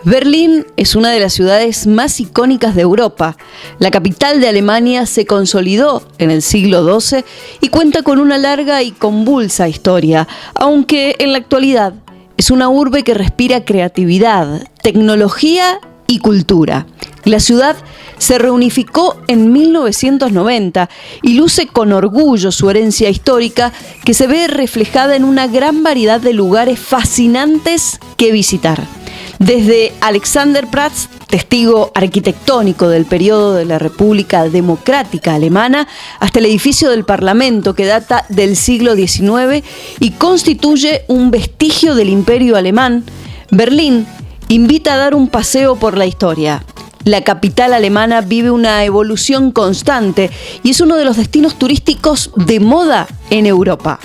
Berlín es una de las ciudades más icónicas de Europa. La capital de Alemania se consolidó en el siglo XII y cuenta con una larga y convulsa historia, aunque en la actualidad es una urbe que respira creatividad, tecnología y cultura. La ciudad se reunificó en 1990 y luce con orgullo su herencia histórica, que se ve reflejada en una gran variedad de lugares fascinantes que visitar. Desde Alexanderplatz, testigo arquitectónico del periodo de la República Democrática Alemana, hasta el edificio del Parlamento, que data del siglo XIX y constituye un vestigio del Imperio Alemán, Berlín invita a dar un paseo por la historia. La capital alemana vive una evolución constante y es uno de los destinos turísticos de moda en Europa.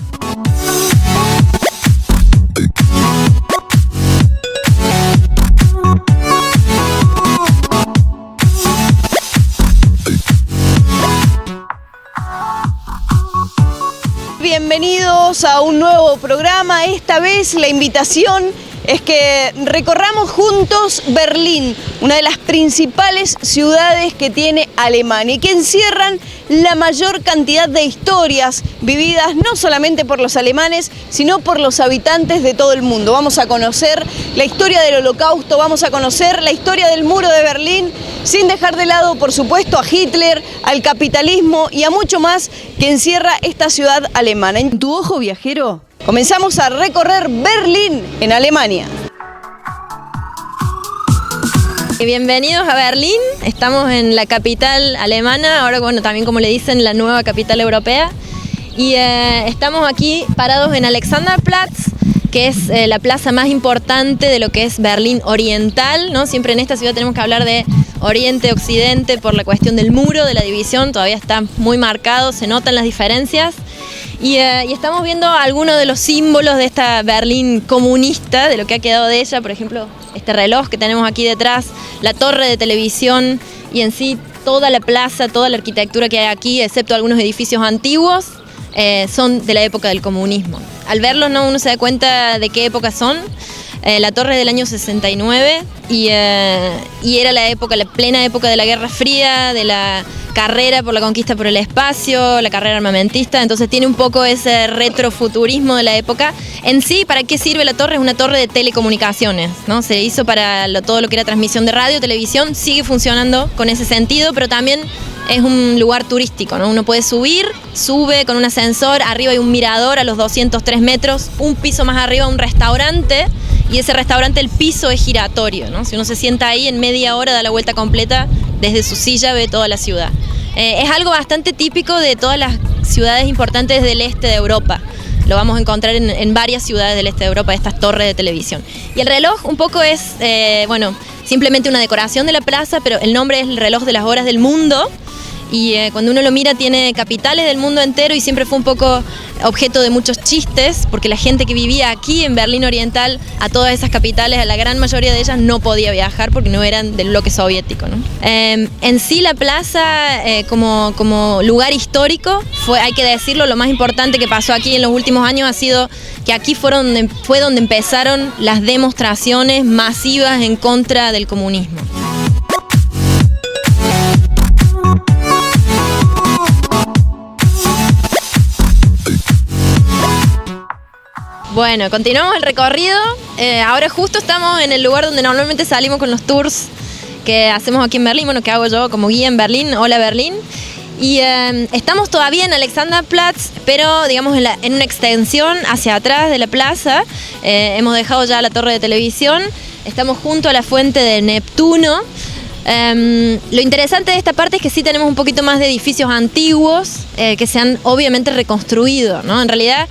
Bienvenidos a un nuevo programa. Esta vez la invitación es que recorramos juntos Berlín, una de las principales ciudades que tiene Alemania y que encierran la mayor cantidad de historias vividas no solamente por los alemanes, sino por los habitantes de todo el mundo. Vamos a conocer la historia del Holocausto, vamos a conocer la historia del Muro de Berlín, sin dejar de lado, por supuesto, a Hitler, al capitalismo y a mucho más que encierra esta ciudad alemana. En tu ojo viajero, comenzamos a recorrer Berlín en Alemania. Bienvenidos a Berlín, estamos en la capital alemana, ahora también como le dicen, la nueva capital europea. Y estamos aquí parados en Alexanderplatz, que es la plaza más importante de lo que es Berlín oriental, ¿no? Siempre en esta ciudad tenemos que hablar de oriente-occidente por la cuestión del muro, de la división, todavía está muy marcado, se notan las diferencias. Y estamos viendo algunos de los símbolos de esta Berlín comunista, de lo que ha quedado de ella, por ejemplo, este reloj que tenemos aquí detrás, la torre de televisión y en sí toda la plaza, toda la arquitectura que hay aquí, excepto algunos edificios antiguos, son de la época del comunismo. Al verlos, ¿no?, uno se da cuenta de qué época son. La torre del año 69 y era la plena época de la Guerra Fría, de la carrera por la conquista por el espacio, la carrera armamentista, entonces tiene un poco ese retrofuturismo de la época. En sí, ¿para qué sirve la torre? Es una torre de telecomunicaciones, ¿no? Se hizo para todo lo que era transmisión de radio, televisión, sigue funcionando con ese sentido, pero también es un lugar turístico, ¿no? Uno puede sube con un ascensor, arriba hay un mirador a los 203 metros, un piso más arriba un restaurante, y ese restaurante, el piso es giratorio, ¿no? Si uno se sienta ahí, en media hora da la vuelta completa, desde su silla ve toda la ciudad. Es algo bastante típico de todas las ciudades importantes del este de Europa. Lo vamos a encontrar en varias ciudades del este de Europa, estas torres de televisión. Y el reloj un poco es, simplemente una decoración de la plaza, pero el nombre es el reloj de las horas del mundo. Y cuando uno lo mira tiene capitales del mundo entero y siempre fue un poco objeto de muchos chistes, porque la gente que vivía aquí en Berlín Oriental, a todas esas capitales, a la gran mayoría de ellas no podía viajar porque no eran del bloque soviético, ¿no? En sí la plaza como lugar histórico, hay que decirlo, lo más importante que pasó aquí en los últimos años ha sido que aquí fue donde empezaron las demostraciones masivas en contra del comunismo. Bueno, continuamos el recorrido. Ahora justo estamos en el lugar donde normalmente salimos con los tours que hacemos aquí en Berlín, bueno, que hago yo como guía en Berlín, Hola Berlín. Y estamos todavía en Alexanderplatz, pero digamos en una extensión hacia atrás de la plaza. Hemos dejado ya la torre de televisión, estamos junto a la fuente de Neptuno. Lo interesante de esta parte es que sí tenemos un poquito más de edificios antiguos que se han obviamente reconstruido, ¿no? En realidad,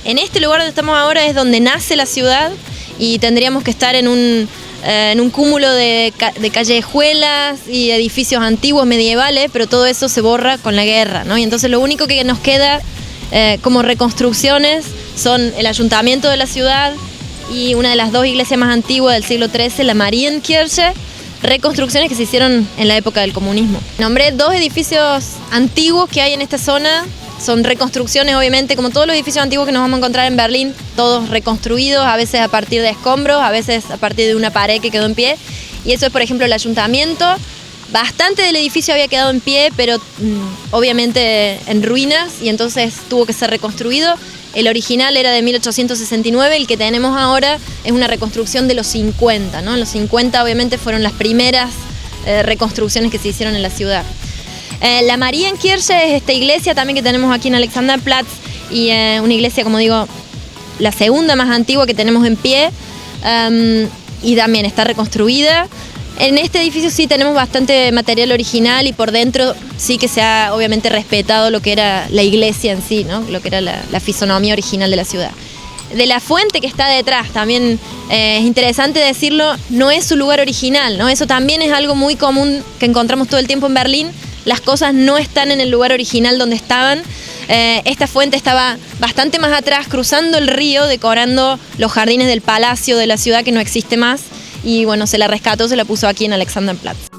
en este lugar donde estamos ahora es donde nace la ciudad y tendríamos que estar en un cúmulo de callejuelas y edificios antiguos medievales, pero todo eso se borra con la guerra, ¿no? Y entonces lo único que nos queda como reconstrucciones son el ayuntamiento de la ciudad y una de las dos iglesias más antiguas del siglo XIII, la Marienkirche, reconstrucciones que se hicieron en la época del comunismo. Nombré dos edificios antiguos que hay en esta zona. son reconstrucciones, obviamente, como todos los edificios antiguos que nos vamos a encontrar en Berlín, todos reconstruidos, a veces a partir de escombros, a veces a partir de una pared que quedó en pie. Y eso es, por ejemplo, el ayuntamiento. Bastante del edificio había quedado en pie, pero obviamente en ruinas, y entonces tuvo que ser reconstruido. El original era de 1869, el que tenemos ahora es una reconstrucción de los 50, ¿no? Los 50 obviamente fueron las primeras reconstrucciones que se hicieron en la ciudad. La Marienkirche es esta iglesia también que tenemos aquí en Alexanderplatz, y una iglesia, como digo, la segunda más antigua que tenemos en pie, y también está reconstruida. En este edificio sí tenemos bastante material original, y por dentro sí que se ha obviamente respetado lo que era la iglesia en sí, ¿no? Lo que era la fisonomía original de la ciudad. De la fuente que está detrás, también es interesante decirlo, no es su lugar original, ¿no? Eso también es algo muy común que encontramos todo el tiempo en Berlín. Las cosas no están en el lugar original donde estaban. Esta fuente estaba bastante más atrás, cruzando el río, decorando los jardines del palacio de la ciudad, que no existe más. Y bueno, se la rescató, se la puso aquí en Alexanderplatz.